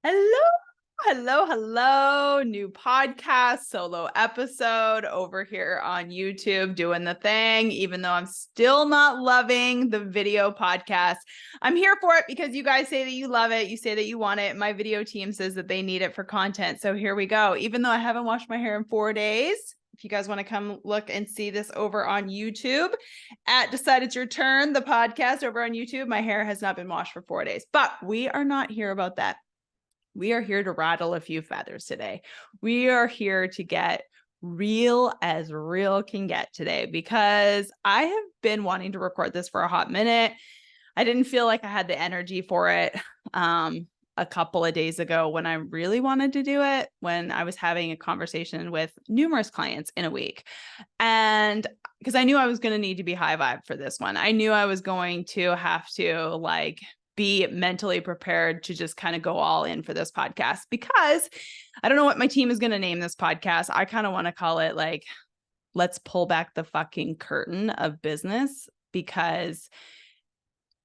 Hello, hello. New podcast, solo episode over here on YouTube, doing the thing, even though I'm still not loving the video podcast. I'm here for it because you guys say that you love it. You say that you want it. My video team says that they need it for content. So here we go. Even though I haven't washed my hair in 4 days, if you guys want to come look and see this over on YouTube at Decide It's Your Turn, the podcast over on YouTube, my hair has not been washed for 4 days, but we are not here about that. We are here to rattle a few feathers today. We are here to get real as real can get today because I have been wanting to record this for a hot minute. I didn't feel like I had the energy for it a couple of days ago when I really wanted to do it, when I was having a conversation with numerous clients in a week. And because I knew I was going to need to be high vibe for this one. I knew I was going to have to be mentally prepared to just kind of go all in for this podcast because I don't know what my team is going to name this podcast. I kind of want to call it let's pull back the fucking curtain of business because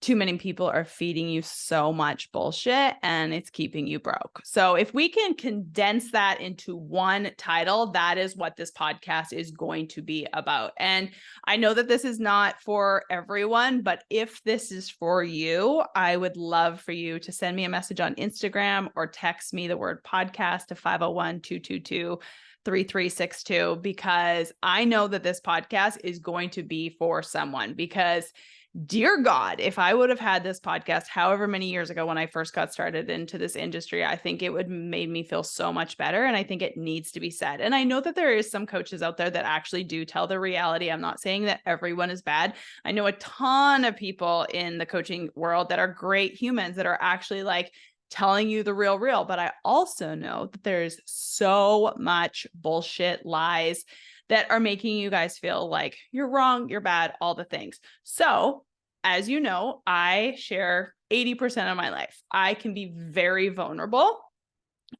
too many people are feeding you so much bullshit and it's keeping you broke. So if we can condense that into one title, that is what this podcast is going to be about. And I know that this is not for everyone, but if this is for you, I would love for you to send me a message on Instagram or text me the word podcast to 501-222-3362 because I know that this podcast is going to be for someone because dear God, if I would have had this podcast however many years ago when I first got started into this industry, I think it would have made me feel so much better. And I think it needs to be said. And I know that there is some coaches out there that actually do tell the reality. I'm not saying that everyone is bad. I know a ton of people in the coaching world that are great humans that are actually telling you the real, but I also know that there's so much bullshit, lies that are making you guys feel like you're wrong, you're bad, all the things. So, as you know, I share 80% of my life. I can be very vulnerable.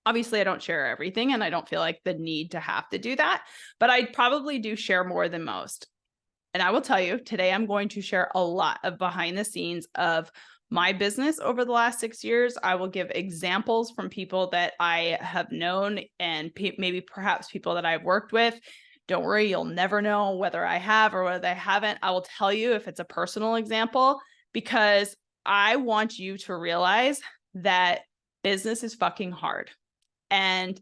Obviously, I don't share everything and I don't feel like the need to have to do that, but I probably do share more than most. And I will tell you, today I'm going to share a lot of behind the scenes of my business over the last 6 years. I will give examples from people that I have known and maybe perhaps people that I've worked with. Don't worry, you'll never know whether I have or whether I haven't. I will tell you if it's a personal example because I want you to realize that business is fucking hard. And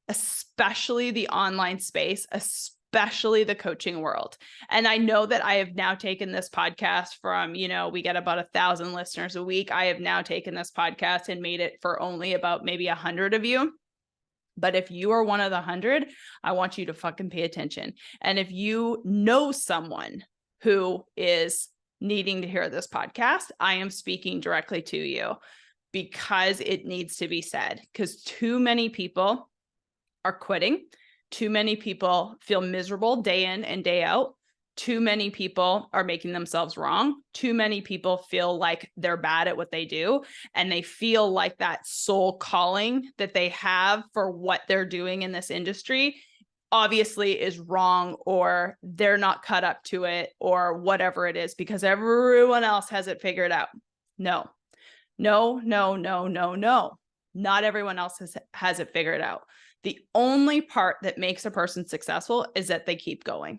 especially the online space, especially the coaching world. And I know that I have now taken this podcast from, we get about 1,000 listeners a week. I have now taken this podcast and made it for only about maybe 100 of you. But if you are one of the 100, I want you to fucking pay attention. And if you know someone who is needing to hear this podcast, I am speaking directly to you because it needs to be said. Because too many people are quitting. Too many people feel miserable day in and day out. Too many people are making themselves wrong. Too many people feel like they're bad at what they do. And they feel like that soul calling that they have for what they're doing in this industry obviously is wrong, or they're not cut up to it, or whatever it is, because everyone else has it figured out. No. Not everyone else has it figured out. The only part that makes a person successful is that they keep going.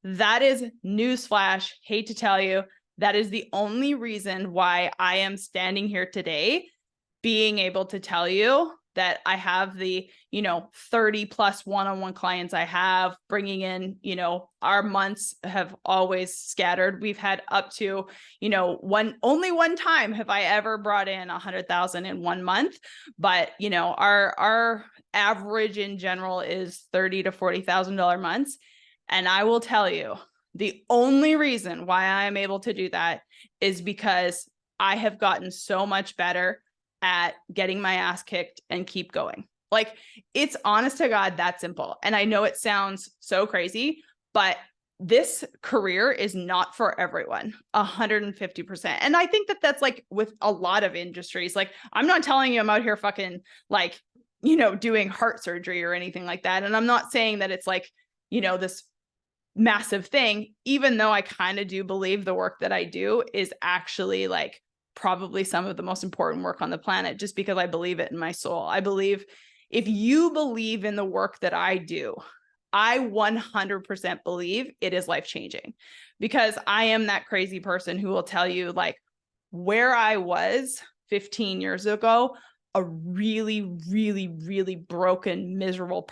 That is newsflash. Hate to tell you, that is the only reason why I am standing here today, being able to tell you that I have the, 30 plus one-on-one clients I have, bringing in, our months have always scattered. We've had up to, only one time have I ever brought in 100,000 in 1 month, but our average in general is $30,000 to $40,000 months. And I will tell you, the only reason why I'm able to do that is because I have gotten so much better at getting my ass kicked and keep going. It's honest to God, that simple. And I know it sounds so crazy, but this career is not for everyone, 150%. And I think that that's with a lot of industries. I'm not telling you I'm out here fucking doing heart surgery or anything like that. And I'm not saying that it's this massive thing, even though I kind of do believe the work that I do is actually probably some of the most important work on the planet, just because I believe it in my soul. I believe if you believe in the work that I do, I 100% believe it is life-changing, because I am that crazy person who will tell you, like, where I was 15 years ago, a really, really, really broken, miserable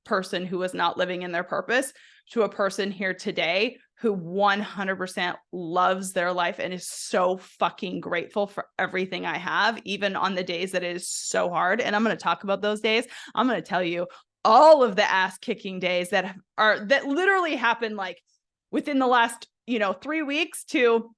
person who was not living in their purpose, to a person here today who 100% loves their life and is so fucking grateful for everything I have, even on the days that it is so hard. And I'm going to talk about those days. I'm going to tell you all of the ass kicking days that literally happened like within the last, 3 weeks to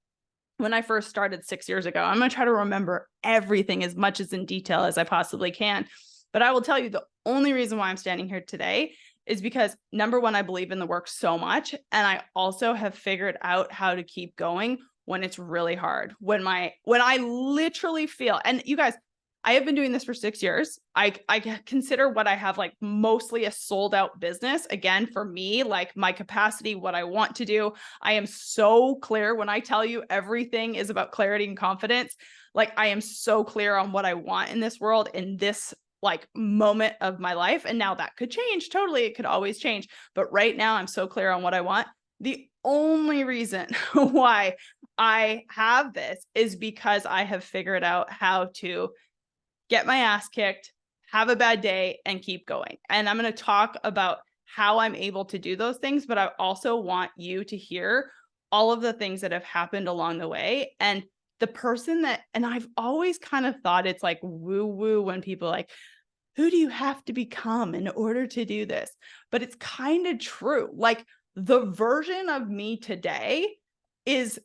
when I first started 6 years ago. I'm going to try to remember everything as much as in detail as I possibly can. But I will tell you, the only reason why I'm standing here today is because, number one, I believe in the work so much. And I also have figured out how to keep going when it's really hard, when I literally feel, and you guys, I have been doing this for 6 years. I consider what I have like mostly a sold out business. Again, for me, like my capacity, what I want to do, I am so clear when I tell you everything is about clarity and confidence. Like, I am so clear on what I want in this world, in this like moment of my life. And now that could change. Totally. It could always change. But right now I'm so clear on what I want. The only reason why I have this is because I have figured out how to get my ass kicked, have a bad day, and keep going. And I'm going to talk about how I'm able to do those things, but I also want you to hear all of the things that have happened along the way. And the person that, and I've always kind of thought it's like woo woo when people like, who do you have to become in order to do this? But it's kind of true. Like, the version of me today is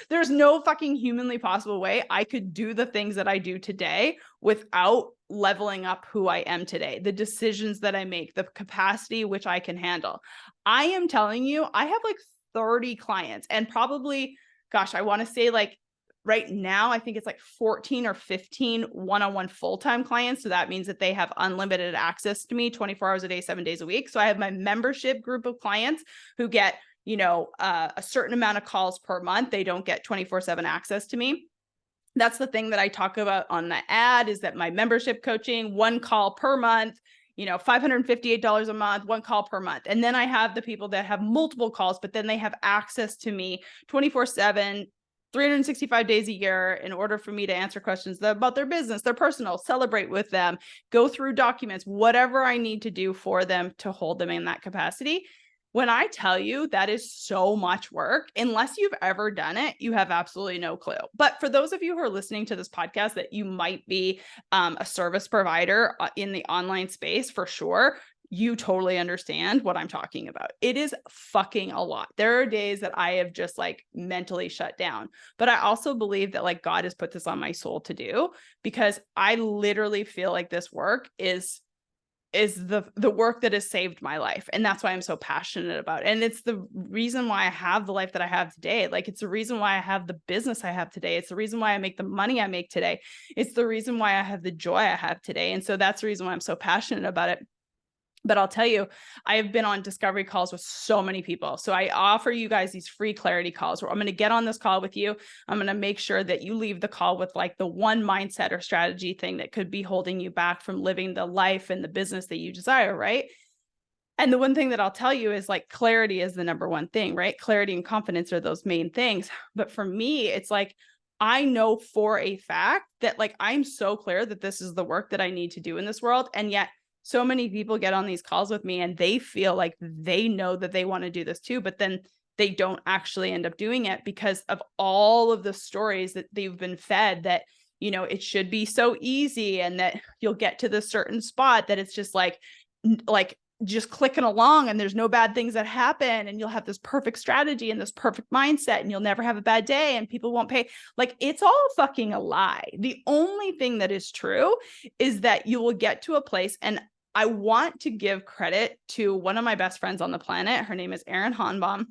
there's no fucking humanly possible way I could do the things that I do today without leveling up who I am today, the decisions that I make, the capacity which I can handle. I am telling you, I have like 30 clients, and probably, gosh, I want to say like right now, I think it's like 14 or 15 one-on-one full-time clients. So that means that they have unlimited access to me 24 hours a day, 7 days a week. So I have my membership group of clients who get a certain amount of calls per month. They don't get 24/7 access to me. That's the thing that I talk about on the ad, is that my membership coaching, 1 call per month, $558 a month, 1 call per month. And then I have the people that have multiple calls, but then they have access to me 24/7, 365 days a year, in order for me to answer questions about their business, their personal, celebrate with them, go through documents, whatever I need to do for them to hold them in that capacity. When I tell you that is so much work, unless you've ever done it, you have absolutely no clue. But for those of you who are listening to this podcast, that you might be a service provider in the online space, for sure, you totally understand what I'm talking about. It is fucking a lot. There are days that I have just like mentally shut down, but I also believe that like God has put this on my soul to do, because I literally feel like this work is the work that has saved my life. And that's why I'm so passionate about it. And it's the reason why I have the life that I have today. Like, it's the reason why I have the business I have today. It's the reason why I make the money I make today. It's the reason why I have the joy I have today. And so that's the reason why I'm so passionate about it. But I'll tell you, I have been on discovery calls with so many people. So I offer you guys these free clarity calls where I'm going to get on this call with you. I'm going to make sure that you leave the call with like the one mindset or strategy thing that could be holding you back from living the life and the business that you desire, right? And the one thing that I'll tell you is like clarity is the number one thing, right? Clarity and confidence are those main things. But for me, it's like, I know for a fact that like, I'm so clear that this is the work that I need to do in this world. And yet so many people get on these calls with me and they feel like they know that they want to do this too, but then they don't actually end up doing it because of all of the stories that they've been fed that, it should be so easy and that you'll get to this certain spot that it's just like just clicking along and there's no bad things that happen and you'll have this perfect strategy and this perfect mindset and you'll never have a bad day and people won't pay. Like, it's all fucking a lie. The only thing that is true is that you will get to a place, and I want to give credit to one of my best friends on the planet. Her name is Erin Hanbaum.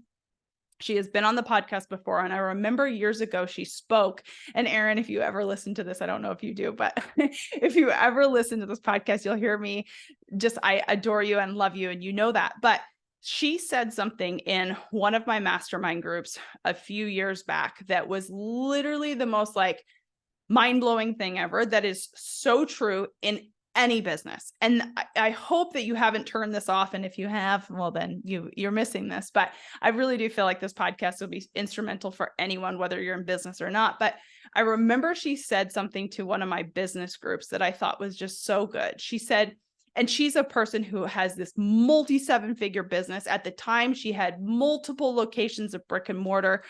She has been on the podcast before. And I remember years ago, she spoke, and Erin, if you ever listen to this, I don't know if you do, but if you ever listen to this podcast, you'll hear me I adore you and love you. And you know that, but She said something in one of my mastermind groups a few years back that was literally the most like mind-blowing thing ever, that is so true in any business. And I hope that you haven't turned this off. And if you have, well, then you're missing this. But I really do feel like this podcast will be instrumental for anyone, whether you're in business or not. But I remember she said something to one of my business groups that I thought was just so good. She said, and she's a person who has this multi-7-figure business. At the time, she had multiple locations of brick and mortar.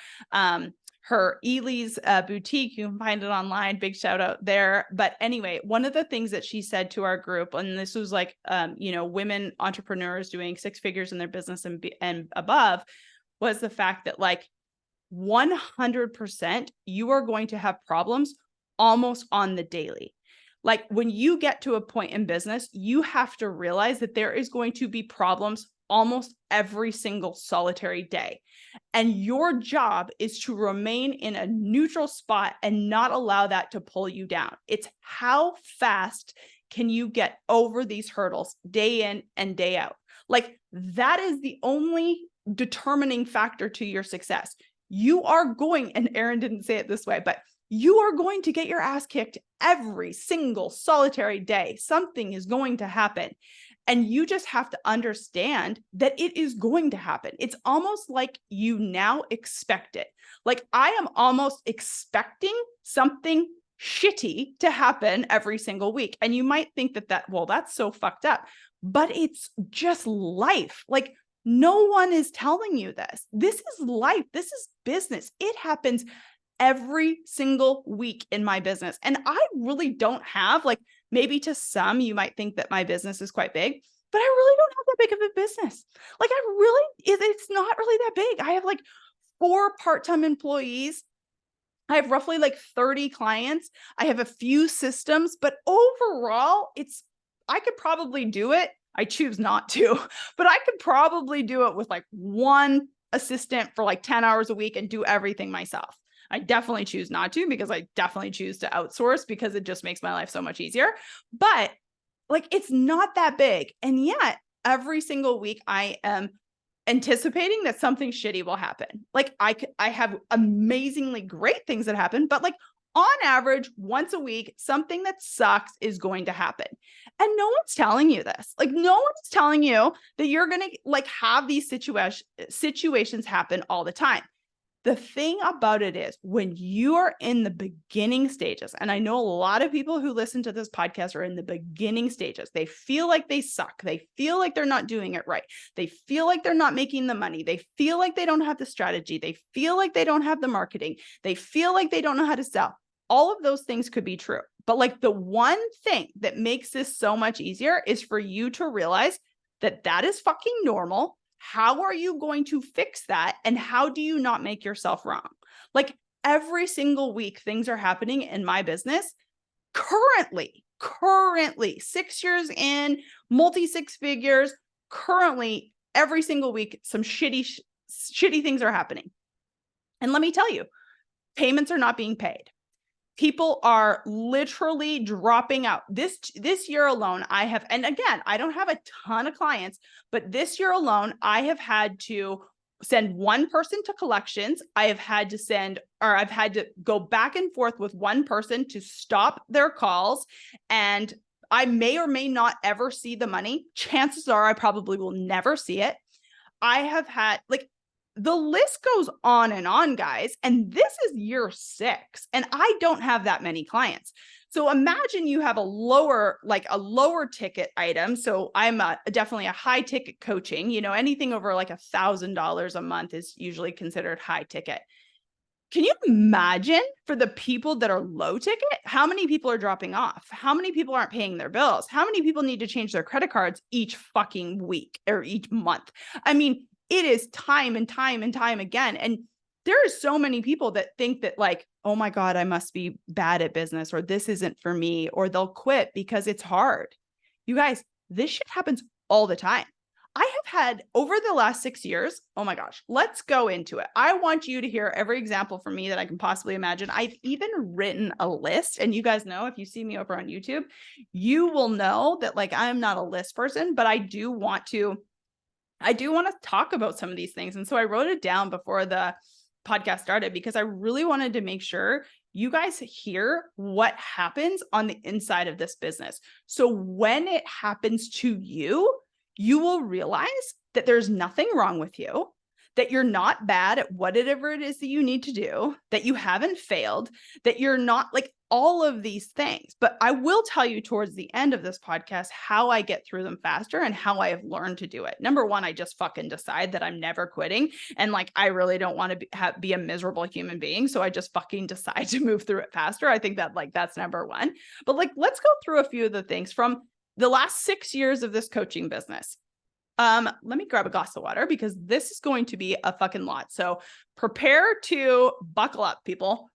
Her Ely's boutique, you can find it online. Big shout out there. But anyway, one of the things that she said to our group, and this was like, women entrepreneurs doing 6 figures in their business and above, was the fact that like 100% you are going to have problems almost on the daily. Like when you get to a point in business, you have to realize that there is going to be problems almost every single solitary day. And your job is to remain in a neutral spot and not allow that to pull you down. It's how fast can you get over these hurdles day in and day out? Like that is the only determining factor to your success. You are going, and Erin didn't say it this way, but you are going to get your ass kicked every single solitary day. Something is going to happen. And you just have to understand that it is going to happen. It's almost like you now expect it. Like I am almost expecting something shitty to happen every single week. And you might think well, that's so fucked up, but it's just life. Like no one is telling you this. This is life. This is business. It happens every single week in my business. And I really don't have, like, maybe to some, you might think that my business is quite big, but I really don't have that big of a business. Like it's not really that big. I have like 4 part-time employees. I have roughly like 30 clients. I have a few systems, but overall I could probably do it. I choose not to, but I could probably do it with like 1 assistant for like 10 hours a week and do everything myself. I definitely choose not to, because I definitely choose to outsource because it just makes my life so much easier. But like, it's not that big. And yet every single week I am anticipating that something shitty will happen. Like I have amazingly great things that happen, but like on average, once a week, something that sucks is going to happen. And no one's telling you this. Like no one's telling you that you're going to like have these situations happen all the time. The thing about it is when you are in the beginning stages, and I know a lot of people who listen to this podcast are in the beginning stages, they feel like they suck. They feel like they're not doing it right. They feel like they're not making the money. They feel like they don't have the strategy. They feel like they don't have the marketing. They feel like they don't know how to sell. All of those things could be true. But like the one thing that makes this so much easier is for you to realize that that is fucking normal. How are you going to fix that? And how do you not make yourself wrong? Like every single week, things are happening in my business currently 6 years in, multi 6 figures, currently every single week, some shitty things are happening. And let me tell you, payments are not being paid. People are literally dropping out. This year alone, and again, I don't have a ton of clients, but this year alone, I have had to send 1 person to collections. I've had to go back and forth with 1 person to stop their calls. And I may or may not ever see the money. Chances are I probably will never see it. I have had the list goes on, guys. And this is year 6, and I don't have that many clients. So imagine you have a lower ticket item. So I'm definitely a high ticket coaching, anything over like $1,000 a month is usually considered high ticket. Can you imagine for the people that are low ticket, how many people are dropping off? How many people aren't paying their bills? How many people need to change their credit cards each fucking week or each month? I mean, it is time and time and time again. And there are so many people that think that like, oh my God, I must be bad at business, or this isn't for me, or they'll quit because it's hard. You guys, this shit happens all the time. I have had over the last 6 years, oh my gosh, let's go into it. I want you to hear every example from me that I can possibly imagine. I've even written a list, and you guys know, if you see me over on YouTube, you will know that like, I'm not a list person, but I do want to I do want to talk about some of these things. And so I wrote it down before the podcast started because I really wanted to make sure you guys hear what happens on the inside of this business. So when it happens to you, you will realize that there's nothing wrong with you, that you're not bad at whatever it is that you need to do, that you haven't failed, that you're not like all of these things. But I will tell you towards the end of this podcast how I get through them faster and how I have learned to do it. Number one, I just fucking decide that I'm never quitting. And like, I really don't want to be a miserable human being. So I just fucking decide to move through it faster. I think that like, that's number one. But like, let's go through a few of the things from the last 6 years of this coaching business. Let me grab a glass of water because this is going to be a fucking lot. So prepare to buckle up, people.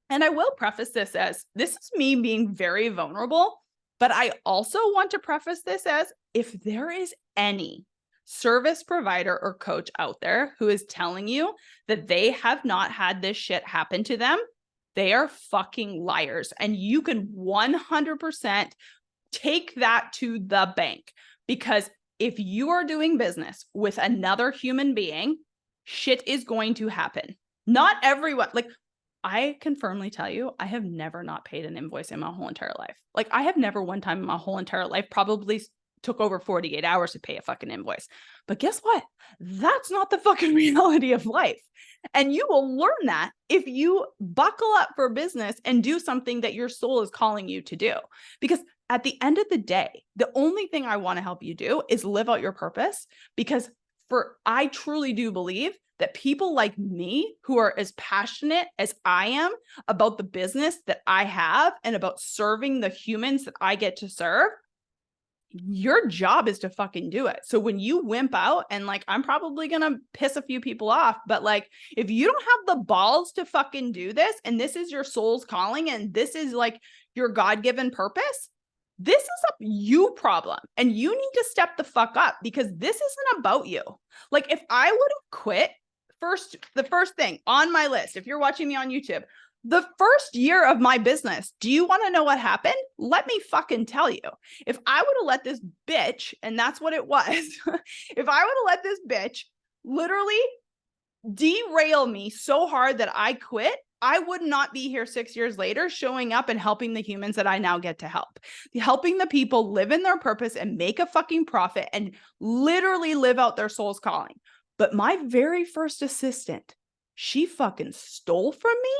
And I will preface this as this is me being very vulnerable, but I also want to preface this as if there is any service provider or coach out there who is telling you that they have not had this shit happen to them, they are fucking liars. And you can 100% take that to the bank. Because if you are doing business with another human being, shit is going to happen. Not everyone, like I can firmly tell you, I have never not paid an invoice in my whole entire life. Like I have never one time in my whole entire life probably took over 48 hours to pay a fucking invoice. But guess what? That's not the fucking reality of life. And you will learn that if you buckle up for business and do something that your soul is calling you to do. Because at the end of the day, the only thing I want to help you do is live out your purpose, because I truly do believe that people like me who are as passionate as I am about the business that I have and about serving the humans that I get to serve, your job is to fucking do it. So when you wimp out, and like, I'm probably going to piss a few people off, but like, if you don't have the balls to fucking do this, and this is your soul's calling, and this is like your God-given purpose, this is a you problem, and you need to step the fuck up, because this isn't about you. Like if I would have quit the first thing on my list, if you're watching me on YouTube, the first year of my business, do you want to know what happened? Let me fucking tell you. If I would have let this bitch, and that's what it was, if I would have let this bitch literally derail me so hard that I quit, I would not be here 6 years later showing up and helping the humans that I now get to help. Helping the people live in their purpose and make a fucking profit and literally live out their soul's calling. But my very first assistant, she fucking stole from me,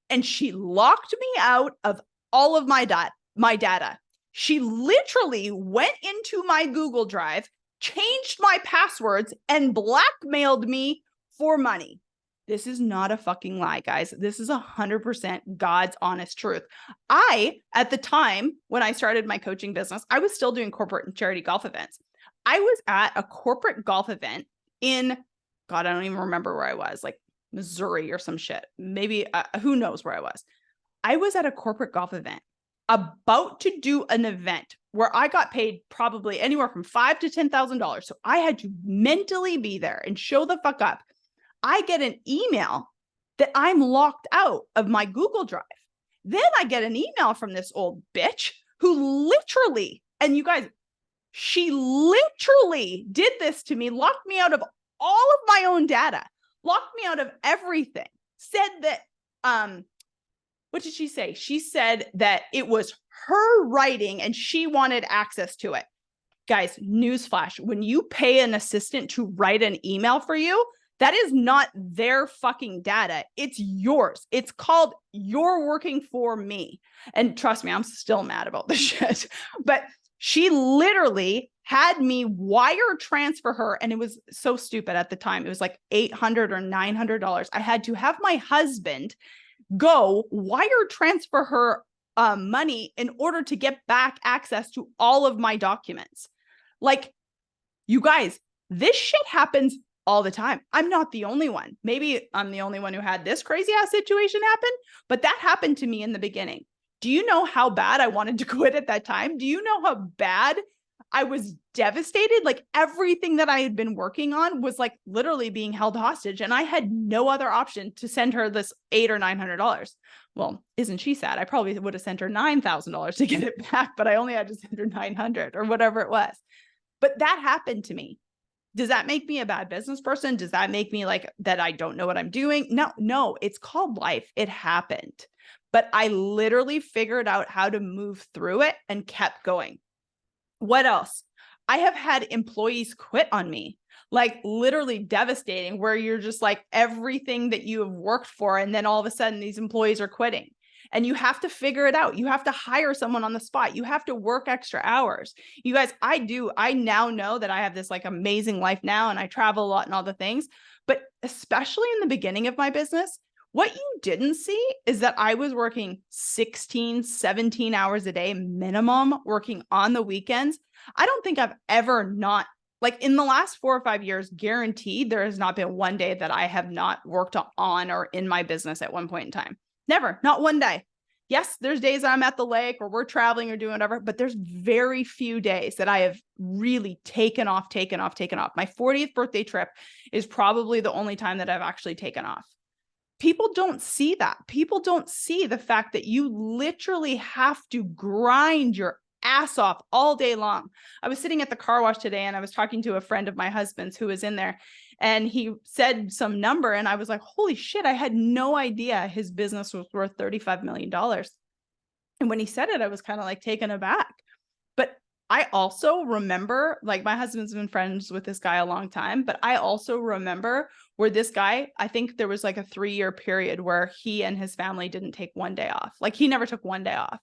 and she locked me out of all of my data. She literally went into my Google Drive, changed my passwords, and blackmailed me for money. This is not a fucking lie, guys. This is 100% God's honest truth. At the time when I started my coaching business, I was still doing corporate and charity golf events. I was at a corporate golf event in, God, I don't even remember where I was, like Missouri or some shit. Maybe, who knows where I was. I was at a corporate golf event about to do an event where I got paid probably anywhere from $5,000 to $10,000. So I had to mentally be there and show the fuck up. I get an email that I'm locked out of my Google Drive. Then I get an email from this old bitch who literally, and you guys, she literally did this to me, locked me out of all of my own data, locked me out of everything, said that, what did she say? She said that it was her writing and she wanted access to it. Guys, newsflash, when you pay an assistant to write an email for you, that is not their fucking data. It's yours. It's called "You're working for me." And trust me, I'm still mad about this shit. But she literally had me wire transfer her. And it was so stupid at the time. It was like $800 or $900. I had to have my husband go wire transfer her money in order to get back access to all of my documents. Like, you guys, this shit happens all the time. I'm not the only one. Maybe I'm the only one who had this crazy ass situation happen, but that happened to me in the beginning. Do you know how bad I wanted to quit at that time? Do you know how bad I was devastated? Like everything that I had been working on was like literally being held hostage, and I had no other option to send her this $800 or $900. Well, isn't she sad? I probably would have sent her $9,000 to get it back, but I only had to send her $900 or whatever it was. But that happened to me. Does that make me a bad business person? Does that make me like that I don't know what I'm doing? No, it's called life. It happened. But I literally figured out how to move through it and kept going. What else? I have had employees quit on me, like literally devastating, where you're just like everything that you have worked for. And then all of a sudden these employees are quitting. And you have to figure it out. You have to hire someone on the spot. You have to work extra hours. You guys, I now know that I have this like amazing life now and I travel a lot and all the things, but especially in the beginning of my business, what you didn't see is that I was working 16, 17 hours a day minimum, working on the weekends. I don't think I've ever not, like in the last 4 or 5 years, guaranteed there has not been one day that I have not worked on or in my business at one point in time. Never, not one day. Yes, there's days I'm at the lake or we're traveling or doing whatever, but there's very few days that I have really taken off. My 40th birthday trip is probably the only time that I've actually taken off. People don't see that. People don't see the fact that you literally have to grind your ass off all day long. I was sitting at the car wash today and I was talking to a friend of my husband's who was in there, and he said some number and I was like, holy shit, I had no idea his business was worth $35 million. And when he said it, I was kind of like taken aback. But I also remember, like, my husband's been friends with this guy a long time, but I also remember where this guy, I think there was like a 3-year period where he and his family didn't take one day off. Like, he never took one day off.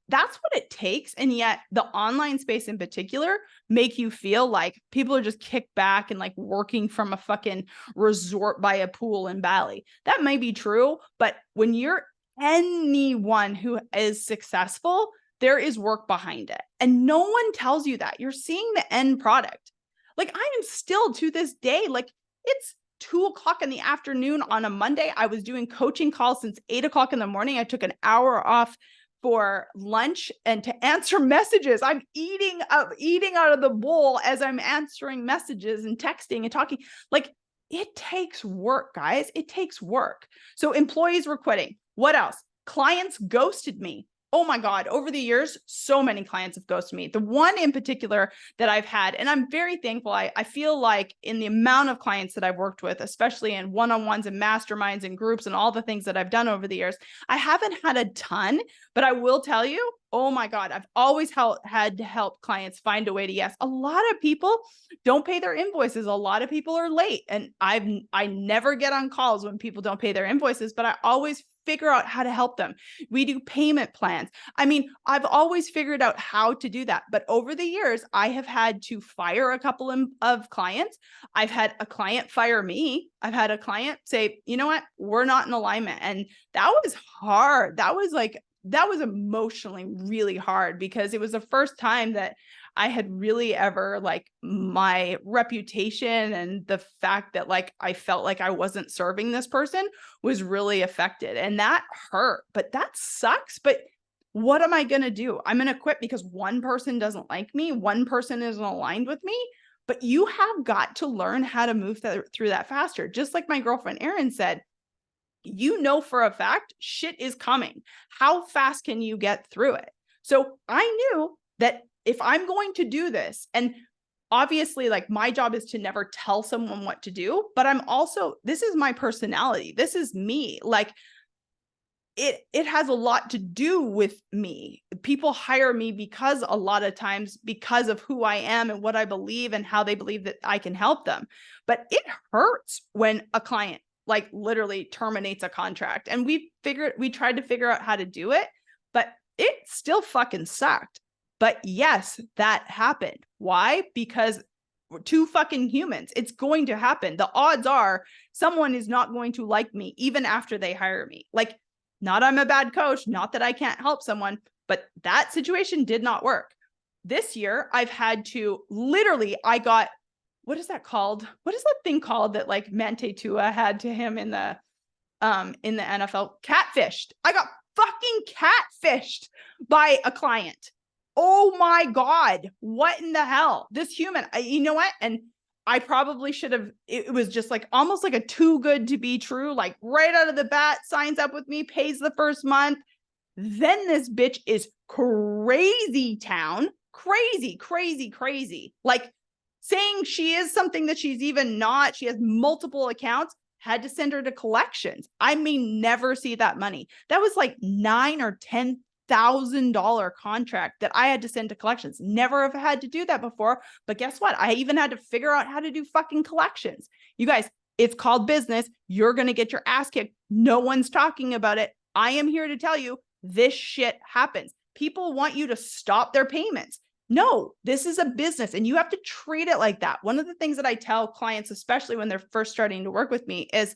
That's what it takes. And yet the online space in particular make you feel like people are just kicked back and like working from a fucking resort by a pool in Bali. That may be true, but when you're anyone who is successful, there is work behind it. And no one tells you that. You're seeing the end product. Like, I am still to this day, like, it's 2:00 in the afternoon on a Monday. I was doing coaching calls since 8:00 in the morning. I took an hour off for lunch and to answer messages. I'm eating out of the bowl as I'm answering messages and texting and talking. Like, it takes work, guys. It takes work. So employees were quitting. What else? Clients ghosted me. Oh my God, over the years, so many clients have ghosted me. The one in particular that I've had, and I'm very thankful, I feel like in the amount of clients that I've worked with, especially in one-on-ones and masterminds and groups and all the things that I've done over the years, I haven't had a ton, but I will tell you, oh my God, I've always had to help clients find a way to yes. A lot of people don't pay their invoices. A lot of people are late. And I never get on calls when people don't pay their invoices, but I always figure out how to help them. We do payment plans. I mean, I've always figured out how to do that. But over the years, I have had to fire a couple of clients. I've had a client fire me. I've had a client say, you know what, we're not in alignment. And that was hard. That was emotionally really hard because it was the first time that I had really ever, like, my reputation and the fact that like I felt like I wasn't serving this person was really affected, and that hurt, but that sucks. But what am I going to do? I'm going to quit because one person doesn't like me. One person isn't aligned with me, but you have got to learn how to move through that faster. Just like my girlfriend, Erin, said, you know, for a fact, shit is coming. How fast can you get through it? So I knew that if I'm going to do this, and obviously like my job is to never tell someone what to do, but I'm also, this is my personality. This is me. Like, it has a lot to do with me. People hire me because a lot of times because of who I am and what I believe and how they believe that I can help them. But it hurts when a client like literally terminates a contract, and we tried to figure out how to do it, but it still fucking sucked. But yes, that happened. Why? Because we're two fucking humans. It's going to happen. The odds are someone is not going to like me even after they hire me. Like, not I'm a bad coach, not that I can't help someone, but that situation did not work. This year, I've had to literally, I got, what is that called? What is that thing called that like Mante Tua had to him in the NFL? Catfished. I got fucking catfished by a client. Oh my God, what in the hell? This human, you know what? And I probably should have, it was just like almost like a too good to be true, like right out of the bat, signs up with me, pays the first month. Then this bitch is crazy town, crazy. Like saying she is something that she's even not. She has multiple accounts, had to send her to collections. I may never see that money. That was like $9,000 or $10,000 contract that I had to send to collections. Never have had to do that before. But guess what? I even had to figure out how to do fucking collections. You guys, it's called business. You're going to get your ass kicked. No one's talking about it. I am here to tell you this shit happens. People want you to stop their payments. No, this is a business and you have to treat it like that. One of the things that I tell clients, especially when they're first starting to work with me, is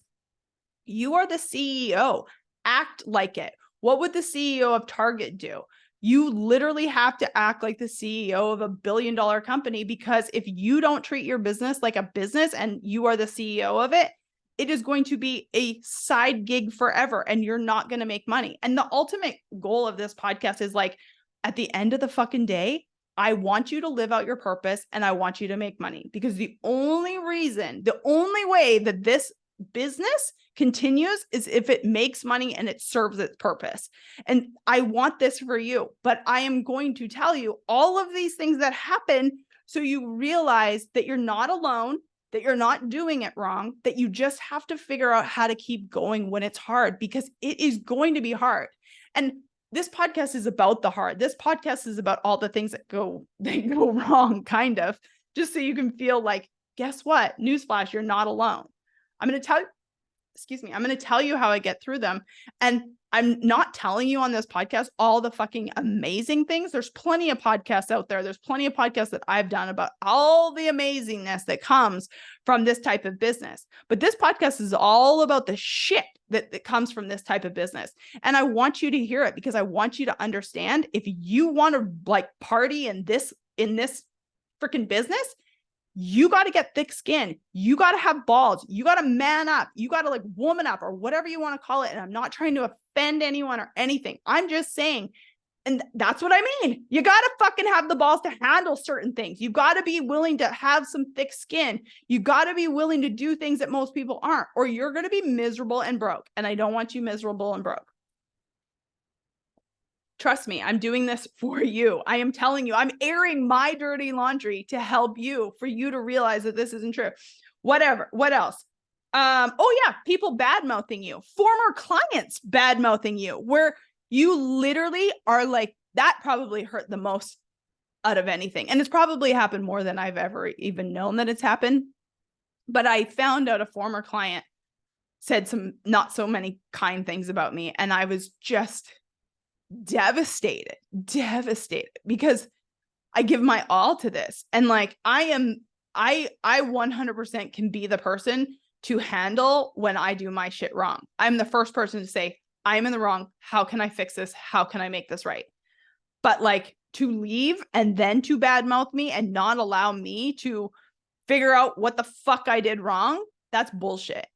you are the CEO. Act like it. What would the CEO of Target do? You literally have to act like the CEO of a billion-dollar company, because if you don't treat your business like a business and you are the CEO of it, it is going to be a side gig forever and you're not going to make money. And the ultimate goal of this podcast is like, at the end of the fucking day, I want you to live out your purpose and I want you to make money, because the only way that this business continues is if it makes money and it serves its purpose. And I want this for you, but I am going to tell you all of these things that happen so you realize that you're not alone, that you're not doing it wrong, that you just have to figure out how to keep going when it's hard, because it is going to be hard. And this podcast is about the hard. This podcast is about all the things that go wrong, kind of, just so you can feel like, guess what? Newsflash, you're not alone. I'm going to tell you how I get through them. And I'm not telling you on this podcast all the fucking amazing things. There's plenty of podcasts out there. There's plenty of podcasts that I've done about all the amazingness that comes from this type of business. But this podcast is all about the shit that comes from this type of business. And I want you to hear it, because I want you to understand, if you want to like party in this freaking business, you got to get thick skin. You got to have balls. You got to man up. You got to like woman up, or whatever you want to call it. And I'm not trying to offend anyone or anything. I'm just saying, and that's what I mean. You got to fucking have the balls to handle certain things. You got to be willing to have some thick skin. You got to be willing to do things that most people aren't, or you're going to be miserable and broke. And I don't want you miserable and broke. Trust me, I'm doing this for you. I am telling you, I'm airing my dirty laundry to help you, for you to realize that this isn't true. Whatever. What else? Oh yeah, people bad-mouthing you, former clients bad-mouthing you, where you literally are like, that probably hurt the most out of anything. And it's probably happened more than I've ever even known that it's happened. But I found out a former client said some not so many kind things about me. And I was just devastated, because I give my all to this. And like, I 100% can be the person to handle when I do my shit wrong. I'm the first person to say, I'm in the wrong. How can I fix this? How can I make this right? But like, to leave and then to badmouth me and not allow me to figure out what the fuck I did wrong, that's bullshit.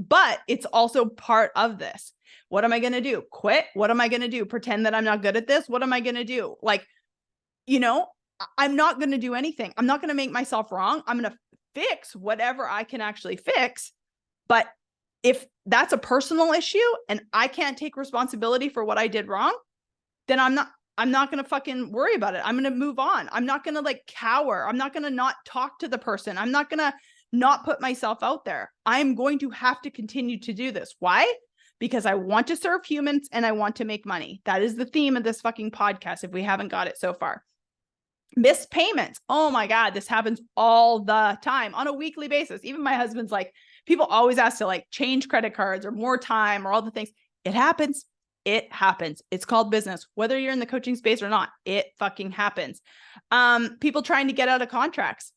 But it's also part of this. What am I going to do? Quit? What am I going to do? Pretend that I'm not good at this? What am I going to do? Like, I'm not going to do anything. I'm not going to make myself wrong. I'm going to fix whatever I can actually fix. But if that's a personal issue and I can't take responsibility for what I did wrong, then I'm not going to fucking worry about it. I'm going to move on. I'm not going to like cower. I'm not going to not talk to the person. I'm not going to not put myself out there. I'm going to have to continue to do this. Why? Because I want to serve humans and I want to make money. That is the theme of this fucking podcast, if we haven't got it so far. Missed payments. Oh my God, this happens all the time on a weekly basis. Even my husband's like, people always ask to like change credit cards or more time or all the things. It happens. It happens. It's called business. Whether you're in the coaching space or not, it fucking happens. People trying to get out of contracts.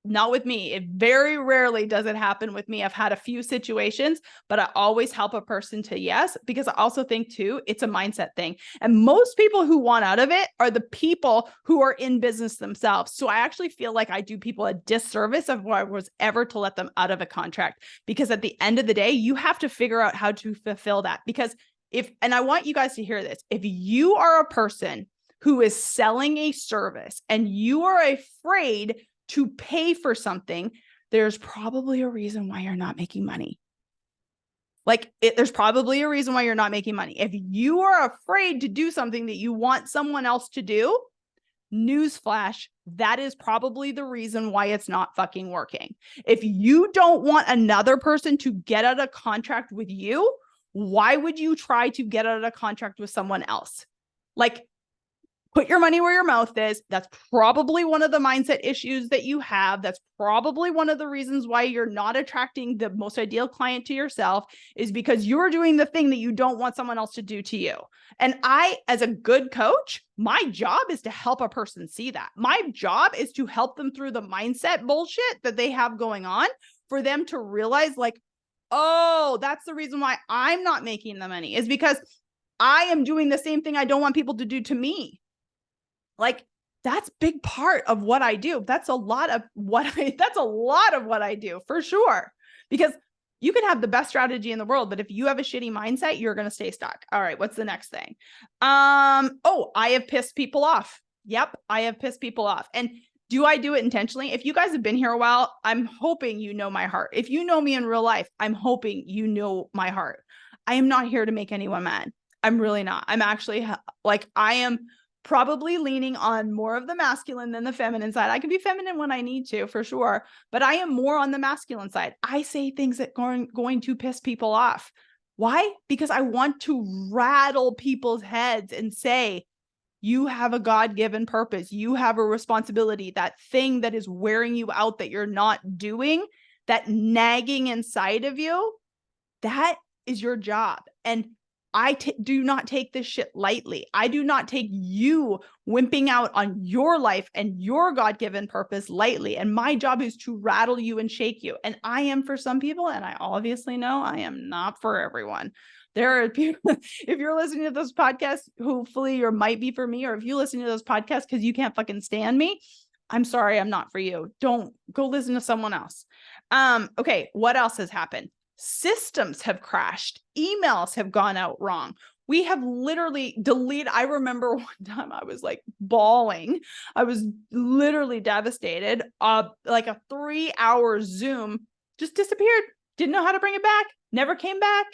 Not with me. It very rarely does it happen with me. I've had a few situations, but I always help a person to yes, because I also think too, it's a mindset thing. And most people who want out of it are the people who are in business themselves. So I actually feel like I do people a disservice if I was ever to let them out of a contract, because at the end of the day, you have to figure out how to fulfill that. Because and I want you guys to hear this, if you are a person who is selling a service and you are afraid to pay for something, there's probably a reason why you're not making money. There's probably a reason why you're not making money. If you are afraid to do something that you want someone else to do, newsflash, that is probably the reason why it's not fucking working. If you don't want another person to get out of contract with you, why would you try to get out of contract with someone else? Like, put your money where your mouth is. That's probably one of the mindset issues that you have. That's probably one of the reasons why you're not attracting the most ideal client to yourself, is because you're doing the thing that you don't want someone else to do to you. And I, as a good coach, my job is to help a person see that. My job is to help them through the mindset bullshit that they have going on, for them to realize, like, oh, that's the reason why I'm not making the money, is because I am doing the same thing I don't want people to do to me. Like, that's a big part of what I do. That's a lot of what I do, for sure. Because you can have the best strategy in the world, but if you have a shitty mindset, you're going to stay stuck. All right, what's the next thing? Oh, I have pissed people off. Yep, I have pissed people off. And do I do it intentionally? If you guys have been here a while, I'm hoping you know my heart. If you know me in real life, I'm hoping you know my heart. I am not here to make anyone mad. I'm really not. I'm actually, like, I am probably leaning on more of the masculine than the feminine side. I can be feminine when I need to, for sure, but I am more on the masculine side. I say things that are going to piss people off. Why? Because I want to rattle people's heads and say, you have a God-given purpose. You have a responsibility. That thing that is wearing you out, that you're not doing, that nagging inside of you, that is your job. And I do not take this shit lightly. I do not take you wimping out on your life and your God-given purpose lightly. And my job is to rattle you and shake you. And I am for some people, and I obviously know I am not for everyone. There are people, if you're listening to this podcast, hopefully you might be for me, or if you listen to those podcasts because you can't fucking stand me, I'm sorry, I'm not for you. Don't go listen to someone else. Okay, what else has happened? Systems have crashed. Emails have gone out wrong. We have literally deleted. I remember one time I was like bawling. I was literally devastated. Like a 3-hour Zoom just disappeared. Didn't know how to bring it back. Never came back.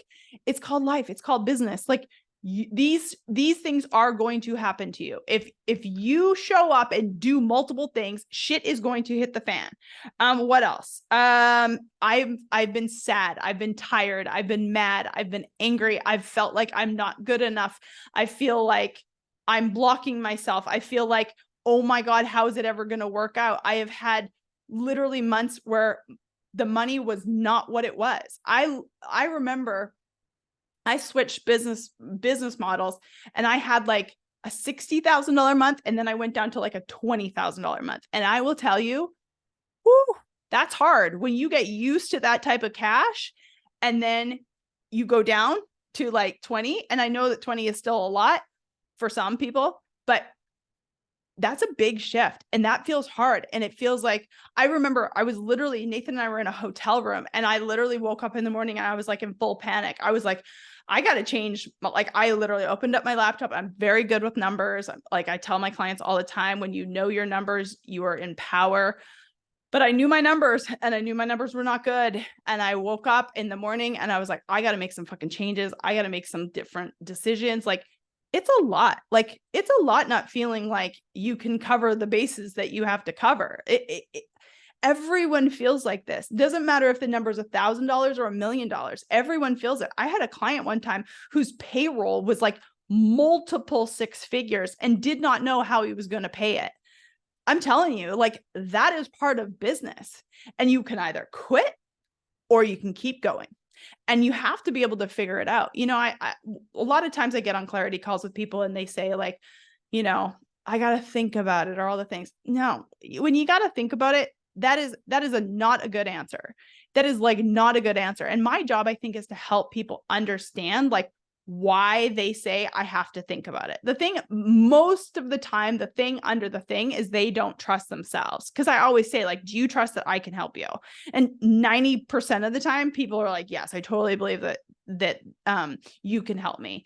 It's called life. It's called business. Like, these things are going to happen to you. If you show up and do multiple things, shit is going to hit the fan. What else? I've been sad. I've been tired. I've been mad. I've been angry. I've felt like I'm not good enough. I feel like I'm blocking myself. I feel like, oh my God, how is it ever going to work out? I have had literally months where the money was not what it was. I remember I switched business models, and I had like a $60,000 month, and then I went down to like a $20,000 month. And I will tell you, whew, that's hard when you get used to that type of cash, and then you go down to like 20. And I know that 20 is still a lot for some people, but that's a big shift, and that feels hard. And it feels like, I remember Nathan and I were in a hotel room, and I literally woke up in the morning and I was like in full panic. I was like, I got to change. Like, I literally opened up my laptop. I'm very good with numbers. Like, I tell my clients all the time, when you know your numbers, you are in power. But I knew my numbers, and I knew my numbers were not good. And I woke up in the morning and I was like, I got to make some fucking changes. I got to make some different decisions. Like, it's a lot. Like, it's a lot not feeling like you can cover the bases that you have to cover. Everyone feels like this. Doesn't matter if the number is $1,000 or $1 million. Everyone feels it. I had a client one time whose payroll was like multiple 6 figures and did not know how he was going to pay it. I'm telling you, like, that is part of business. And you can either quit or you can keep going. And you have to be able to figure it out. You know, I a lot of times I get on clarity calls with people and they say, like, you know, I got to think about it, or all the things. No, when you got to think about it, that is not a good answer. That is like not a good answer. And my job, I think, is to help people understand like why they say I have to think about it. The thing, most of the time, the thing under the thing is they don't trust themselves. Cause I always say, like, do you trust that I can help you? And 90% of the time people are like, yes, I totally believe that you can help me.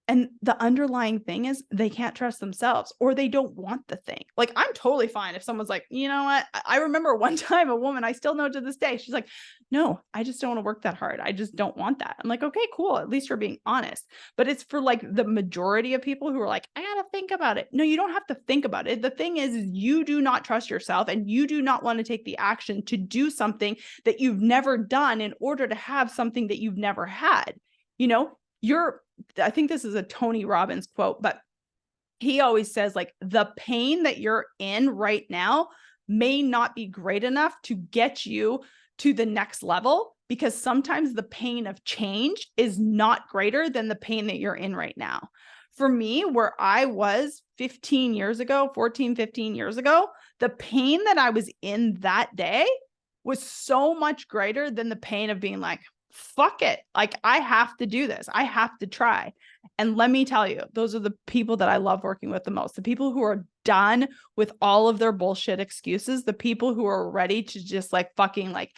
And the underlying thing is they can't trust themselves, or they don't want the thing. Like, I'm totally fine if someone's like, you know what? I remember one time a woman, I still know to this day, she's like, no, I just don't want to work that hard. I just don't want that. I'm like, okay, cool. At least you're being honest. But it's for like the majority of people who are like, I got to think about it. No, you don't have to think about it. The thing is you do not trust yourself, and you do not want to take the action to do something that you've never done in order to have something that you've never had. You know, I think this is a Tony Robbins quote, but he always says, like, the pain that you're in right now may not be great enough to get you to the next level, because sometimes the pain of change is not greater than the pain that you're in right now. For me, where I was 15 years ago, the pain that I was in that day was so much greater than the pain of being like, fuck it. Like, I have to do this. I have to try. And let me tell you, those are the people that I love working with the most. The people who are done with all of their bullshit excuses, the people who are ready to just like fucking like,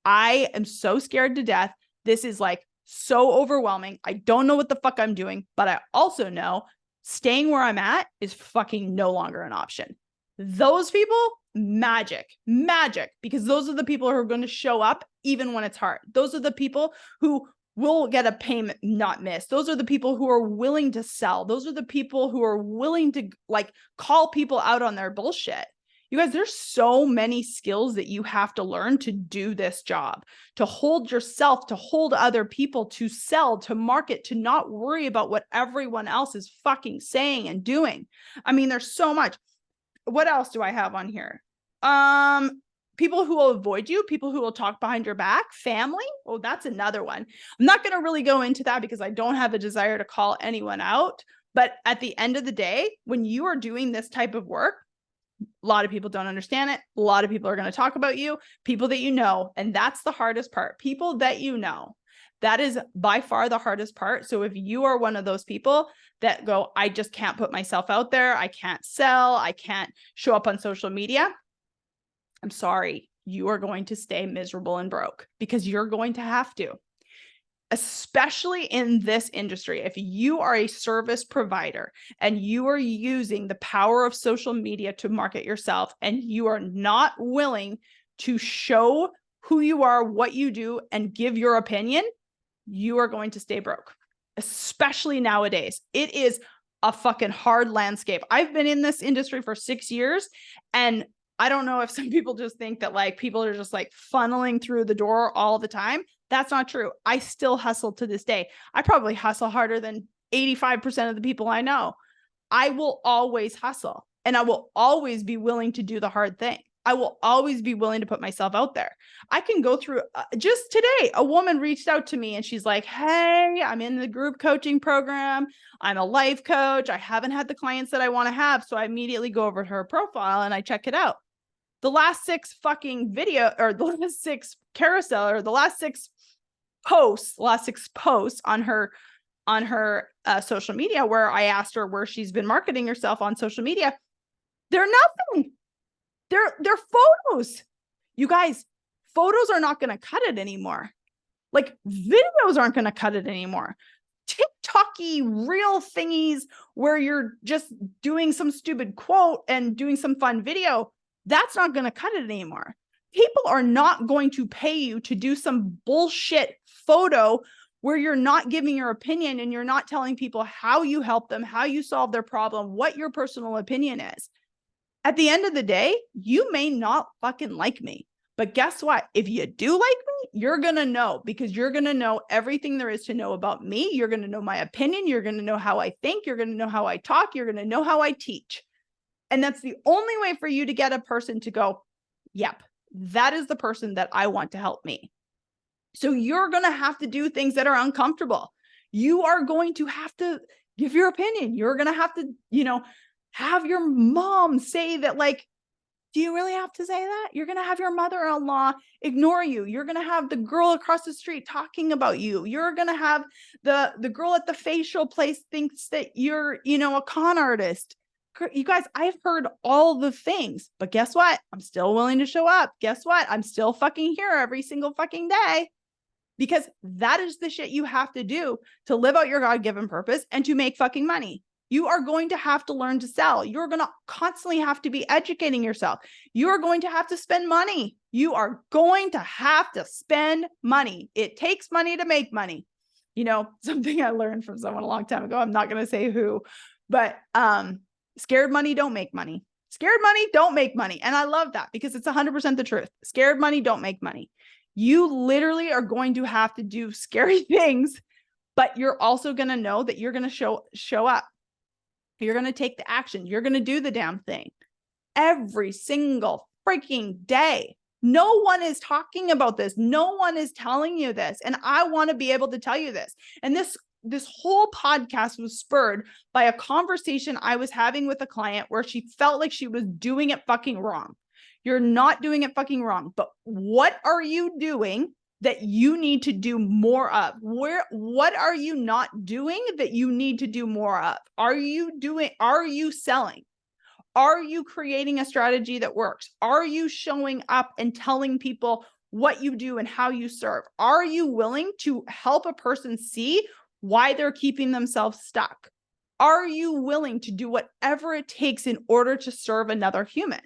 I am so scared to death. This is like so overwhelming. I don't know what the fuck I'm doing, but I also know staying where I'm at is fucking no longer an option. Those people, magic, because those are the people who are going to show up even when it's hard. Those are the people who will get a payment not missed. Those are the people who are willing to sell. Those are the people who are willing to like call people out on their bullshit. You guys, there's so many skills that you have to learn to do this job, to hold yourself, to hold other people, to sell, to market, to not worry about what everyone else is fucking saying and doing. I mean, there's so much. What else do I have on here? People who will avoid you, people who will talk behind your back, family. Oh, that's another one. I'm not going to really go into that because I don't have a desire to call anyone out. But at the end of the day, when you are doing this type of work, a lot of people don't understand it. A lot of people are going to talk about you, people that you know. And that's the hardest part. People that you know. That is by far the hardest part. So if you are one of those people that go, I just can't put myself out there, I can't sell, I can't show up on social media, I'm sorry, you are going to stay miserable and broke, because you're going to have to. Especially in this industry, if you are a service provider and you are using the power of social media to market yourself, and you are not willing to show who you are, what you do, and give your opinion, you are going to stay broke, especially nowadays. It is a fucking hard landscape. I've been in this industry for 6 years, and I don't know if some people just think that like people are just like funneling through the door all the time. That's not true. I still hustle to this day. I probably hustle harder than 85% of the people I know. I will always hustle, and I will always be willing to do the hard thing. I will always be willing to put myself out there. I can go through just today, a woman reached out to me and she's like, hey, I'm in the group coaching program. I'm a life coach. I haven't had the clients that I want to have. So I immediately go over to her profile and I check it out. The last 6 fucking video, or the last 6 carousel, or the last 6 posts on her social media, where I asked her where she's been marketing herself on social media, they're nothing. They're photos. You guys, photos are not going to cut it anymore. Like, videos aren't going to cut it anymore. TikTok-y real thingies where you're just doing some stupid quote and doing some fun video, that's not going to cut it anymore. People are not going to pay you to do some bullshit photo where you're not giving your opinion and you're not telling people how you help them, how you solve their problem, what your personal opinion is. At the end of the day, you may not fucking like me, but guess what? If you do like me, you're going to know, because you're going to know everything there is to know about me. You're going to know my opinion. You're going to know how I think. You're going to know how I talk. You're going to know how I teach. And that's the only way for you to get a person to go, yep, that is the person that I want to help me. So you're going to have to do things that are uncomfortable. You are going to have to give your opinion. You're going to have to, have your mom say that, like, do you really have to say that? You're going to have your mother-in-law ignore you. You're going to have the girl across the street talking about you. You're going to have the girl at the facial place thinks that you're, a con artist. You guys, I've heard all the things, but guess what? I'm still willing to show up. Guess what? I'm still fucking here every single fucking day. because that is the shit you have to do to live out your God-given purpose and to make fucking money. You are going to have to learn to sell. You're going to constantly have to be educating yourself. You are going to have to spend money. You are going to have to spend money. It takes money to make money. You know, something I learned from someone a long time ago, I'm not going to say who, but scared money don't make money. Scared money don't make money. And I love that because it's 100% the truth. Scared money don't make money. You literally are going to have to do scary things, but you're also going to know that you're going to show up. You're going to take the action. You're going to do the damn thing every single freaking day. No one is talking about this. No one is telling you this. And I want to be able to tell you this. And this whole podcast was spurred by a conversation I was having with a client where she felt like she was doing it fucking wrong. You're not doing it fucking wrong, but what are you doing that you need to do more of? What are you not doing that you need to do more of? Are you selling? Are you creating a strategy that works? Are you showing up and telling people what you do and how you serve? Are you willing to help a person see why they're keeping themselves stuck? Are you willing to do whatever it takes in order to serve another human?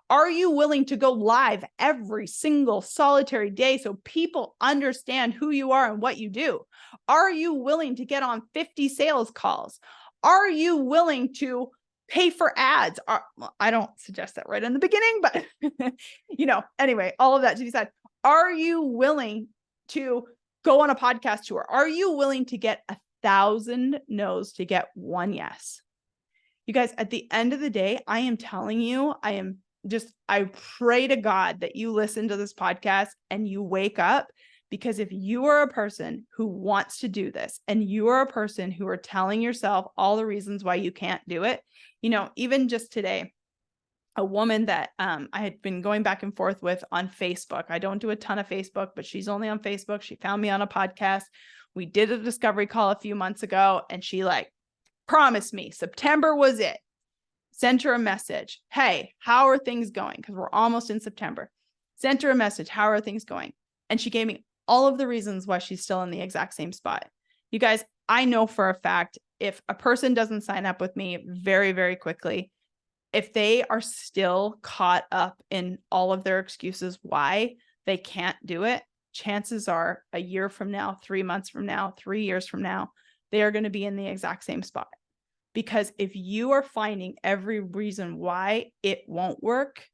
Are you willing to go live every single solitary day so people understand who you are and what you do? Are you willing to get on 50 sales calls? Are you willing to pay for ads? I don't suggest that right in the beginning, but anyway, all of that to be said. Are you willing to go on a podcast tour? Are you willing to get 1,000 no's to get one yes? You guys, at the end of the day, I am telling you, I pray to God that you listen to this podcast and you wake up, because if you are a person who wants to do this and you are a person who are telling yourself all the reasons why you can't do it, even just today, a woman that I had been going back and forth with on Facebook. I don't do a ton of Facebook, but she's only on Facebook. She found me on a podcast. We did a discovery call a few months ago, and she promised me September was it. Sent her a message. Hey, how are things going? Because we're almost in September. Sent her a message. How are things going? And she gave me all of the reasons why she's still in the exact same spot. You guys, I know for a fact, if a person doesn't sign up with me very, very quickly, if they are still caught up in all of their excuses why they can't do it, chances are a year from now, 3 months from now, 3 years from now, they are going to be in the exact same spot. Because if you are finding every reason why it won't work,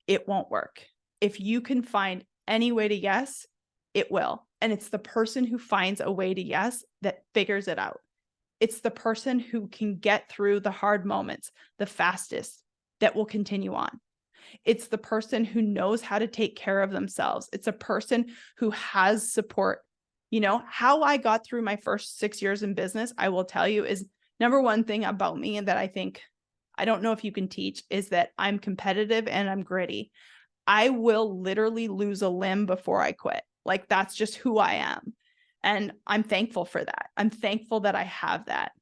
it won't work. If you can find any way to yes, it will. And it's the person who finds a way to yes that figures it out. It's the person who can get through the hard moments the fastest that will continue on. It's the person who knows how to take care of themselves. It's a person who has support. How I got through my first 6 years in business, I will tell you, is number one thing about me that I think, I don't know if you can teach, is that I'm competitive and I'm gritty. I will literally lose a limb before I quit. That's just who I am. And I'm thankful for that. I'm thankful that I have that.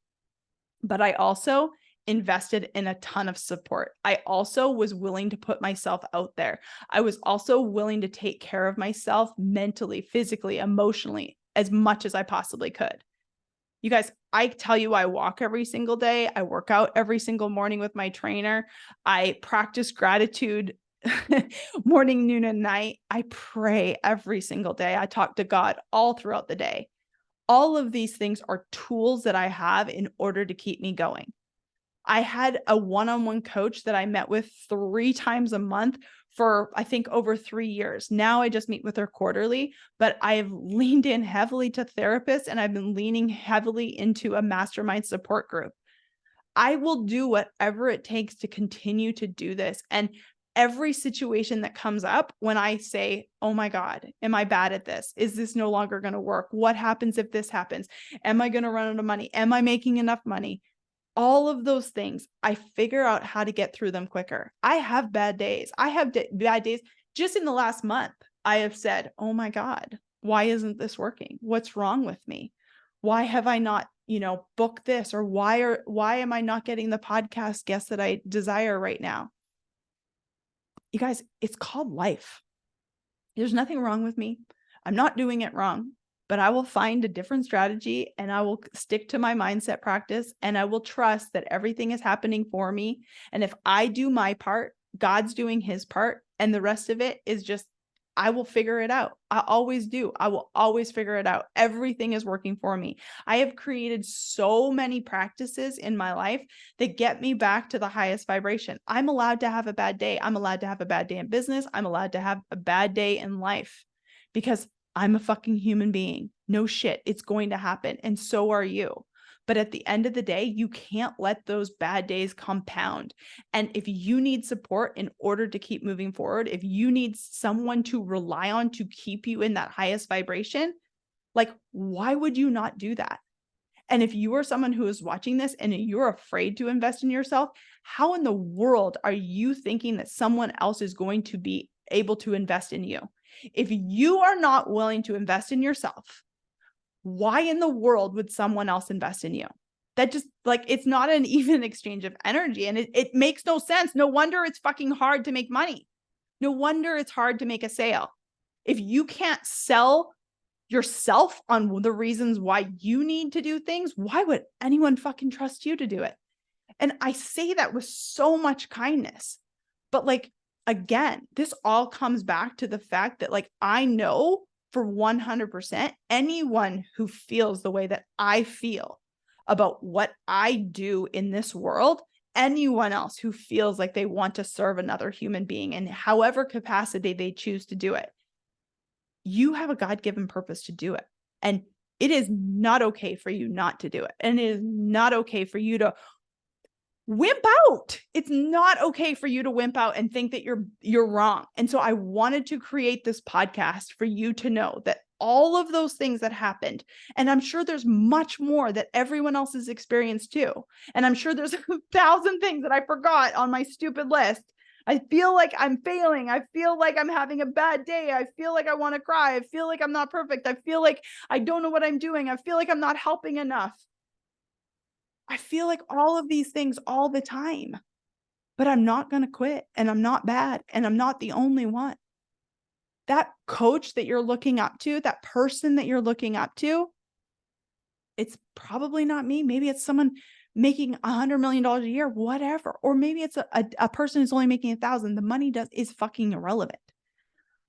But I also invested in a ton of support. I also was willing to put myself out there. I was also willing to take care of myself mentally, physically, emotionally, as much as I possibly could. You guys, I tell you, I walk every single day. I work out every single morning with my trainer. I practice gratitude morning, noon, and night. I pray every single day. I talk to God all throughout the day. All of these things are tools that I have in order to keep me going. I had a one-on-one coach that I met with 3 times a month for, I think, over 3 years. Now I just meet with her quarterly, but I've leaned in heavily to therapists, and I've been leaning heavily into a mastermind support group. I will do whatever it takes to continue to do this. And every situation that comes up, when I say, oh my God, am I bad at this? Is this no longer going to work? What happens if this happens? Am I going to run out of money? Am I making enough money? All of those things, I figure out how to get through them quicker. I have bad days. I have bad days. Just in the last month, I have said, oh my God, why isn't this working? What's wrong with me? Why have I not, booked this? Or why am I not getting the podcast guests that I desire right now? You guys, it's called life. There's nothing wrong with me. I'm not doing it wrong, but I will find a different strategy and I will stick to my mindset practice and I will trust that everything is happening for me. And if I do my part, God's doing his part, and the rest of it is just, I will figure it out. I always do. I will always figure it out. Everything is working for me. I have created so many practices in my life that get me back to the highest vibration. I'm allowed to have a bad day. I'm allowed to have a bad day in business. I'm allowed to have a bad day in life because I'm a fucking human being. No shit. It's going to happen. And so are you. But at the end of the day, you can't let those bad days compound. And if you need support in order to keep moving forward, if you need someone to rely on to keep you in that highest vibration, like, why would you not do that? And if you are someone who is watching this and you're afraid to invest in yourself, how in the world are you thinking that someone else is going to be able to invest in you? If you are not willing to invest in yourself, why in the world would someone else invest in you? That just, like, it's not an even exchange of energy, and it makes no sense. No wonder it's fucking hard to make money. No wonder it's hard to make a sale. If you can't sell yourself on the reasons why you need to do things, why would anyone fucking trust you to do it? And I say that with so much kindness, but like, again, this all comes back to the fact that, like, I know for 100%, anyone who feels the way that I feel about what I do in this world, anyone else who feels like they want to serve another human being in however capacity they choose to do it, you have a God-given purpose to do it. And it is not okay for you not to do it. And it is not okay for you to wimp out. It's not okay for you to wimp out and think that you're wrong. And so I wanted to create this podcast for you to know that all of those things that happened, and I'm sure there's much more that everyone else has experienced too. And I'm sure there's 1,000 things that I forgot on my stupid list. I feel like I'm failing. I feel like I'm having a bad day. I feel like I want to cry. I feel like I'm not perfect. I feel like I don't know what I'm doing. I feel like I'm not helping enough. I feel like all of these things all the time, but I'm not going to quit, and I'm not bad, and I'm not the only one. That coach that you're looking up to, that person that you're looking up to, it's probably not me. Maybe it's someone making $100 million a year, whatever. Or maybe it's a person who's only making 1,000. The money is fucking irrelevant.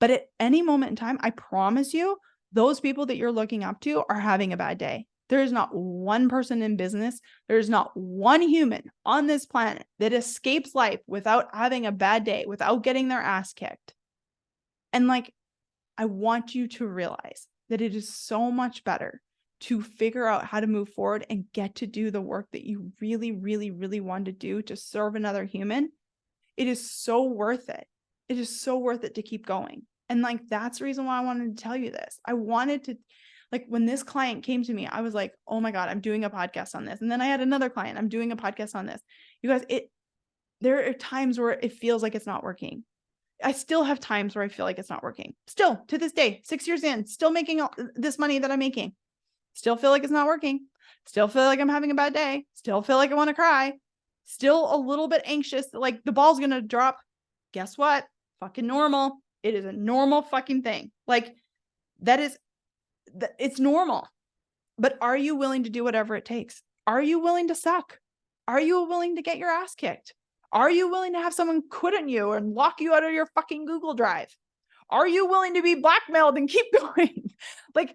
But at any moment in time, I promise you, those people that you're looking up to are having a bad day. There is not one person in business. There is not one human on this planet that escapes life without having a bad day, without getting their ass kicked. And like, I want you to realize that it is so much better to figure out how to move forward and get to do the work that you really, really, really want to do to serve another human. It is so worth it. It is so worth it to keep going. And like, that's the reason why I wanted to tell you this. I wanted to, like, when this client came to me, I was like, oh my God, I'm doing a podcast on this. And then I had another client, I'm doing a podcast on this. You guys, there are times where it feels like it's not working. I still have times where I feel like it's not working. Still, to this day, 6 years in, still making all this money that I'm making. Still feel like it's not working. Still feel like I'm having a bad day. Still feel like I want to cry. Still a little bit anxious, like the ball's going to drop. Guess what? Fucking normal. It is a normal fucking thing. Like, it's normal. But are you willing to do whatever it takes? Are you willing to suck? Are you willing to get your ass kicked? Are you willing to have someone quit on you and lock you out of your fucking Google Drive? Are you willing to be blackmailed and keep going? Like,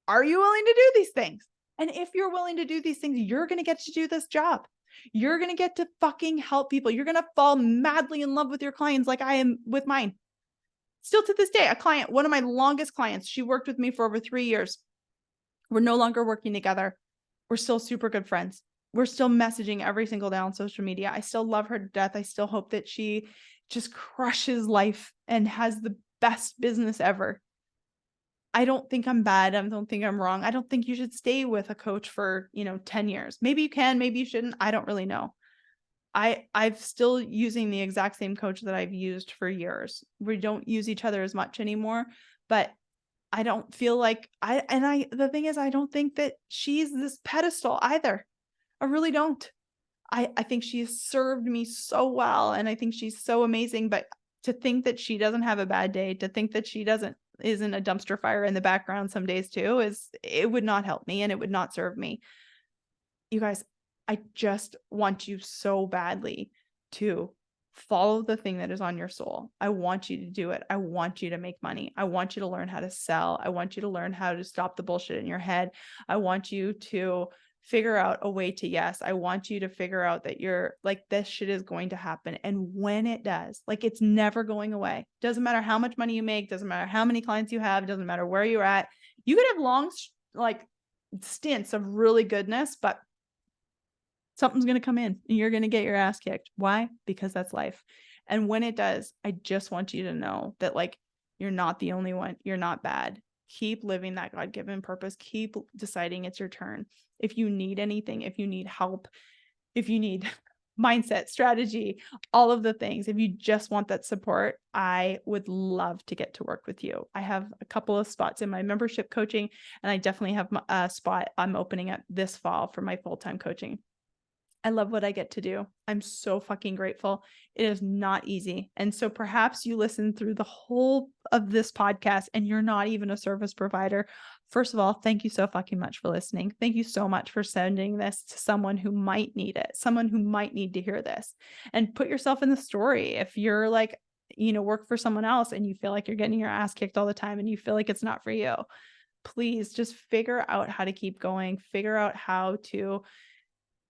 are you willing to do these things? And if you're willing to do these things, you're going to get to do this job. You're going to get to fucking help people. You're going to fall madly in love with your clients like I am with mine. Still to this day, a client, one of my longest clients, she worked with me for over 3 years. We're no longer working together. We're still super good friends. We're still messaging every single day on social media. I still love her to death. I still hope that she just crushes life and has the best business ever. I don't think I'm bad. I don't think I'm wrong. I don't think you should stay with a coach for, 10 years. Maybe you can, maybe you shouldn't. I don't really know. I've still using the exact same coach that I've used for years. We don't use each other as much anymore, but I don't feel like the thing is, I don't think that she's this pedestal either. I really don't. I think she's served me so well, and I think she's so amazing, but to think that she doesn't have a bad day, to think that she doesn't, isn't a dumpster fire in the background some days too, it would not help me and it would not serve me. You guys, I just want you so badly to follow the thing that is on your soul. I want you to do it. I want you to make money. I want you to learn how to sell. I want you to learn how to stop the bullshit in your head. I want you to figure out a way to yes. I want you to figure out that you're like, this shit is going to happen. And when it does, like, it's never going away. Doesn't matter how much money you make, doesn't matter how many clients you have, doesn't matter where you're at. You could have long, like, stints of really goodness, but something's going to come in and you're going to get your ass kicked. Why? Because that's life. And when it does, I just want you to know that, like, you're not the only one. You're not bad. Keep living that God-given purpose. Keep deciding it's your turn. If you need anything, if you need help, if you need mindset, strategy, all of the things, if you just want that support, I would love to get to work with you. I have a couple of spots in my membership coaching, and I definitely have a spot I'm opening up this fall for my full-time coaching. I love what I get to do. I'm so fucking grateful. It is not easy. And so perhaps you listen through the whole of this podcast and you're not even a service provider. First of all, thank you so fucking much for listening. Thank you so much for sending this to someone who might need it, someone who might need to hear this. And put yourself in the story. If you're like, work for someone else and you feel like you're getting your ass kicked all the time and you feel like it's not for you, please just figure out how to keep going. Figure out how to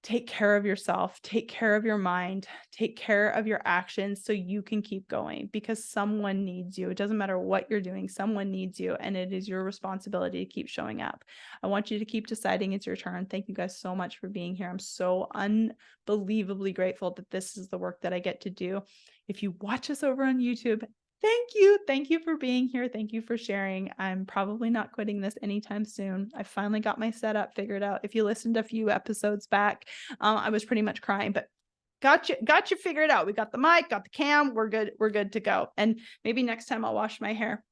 take care of yourself, take care of your mind, take care of your actions so you can keep going, because someone needs you. It doesn't matter what you're doing, someone needs you, and it is your responsibility to keep showing up. I want you to keep deciding it's your turn. Thank you guys so much for being here. I'm so unbelievably grateful that this is the work that I get to do. If you watch us over on YouTube, thank you. Thank you for being here. Thank you for sharing. I'm probably not quitting this anytime soon. I finally got my setup figured out. If you listened a few episodes back, I was pretty much crying, but got you figured out. We got the mic, got the cam. We're good. We're good to go. And maybe next time I'll wash my hair.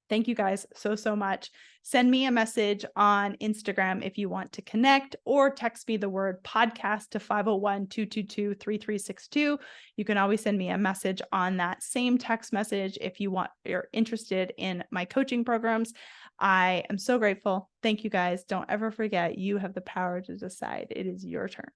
Thank you guys so much. Send me a message on Instagram if you want to connect, or text me the word podcast to 501-222-3362. You can always send me a message on that same text message if you're interested in my coaching programs. I am so grateful. Thank you guys. Don't ever forget, you have the power to decide. It is your turn.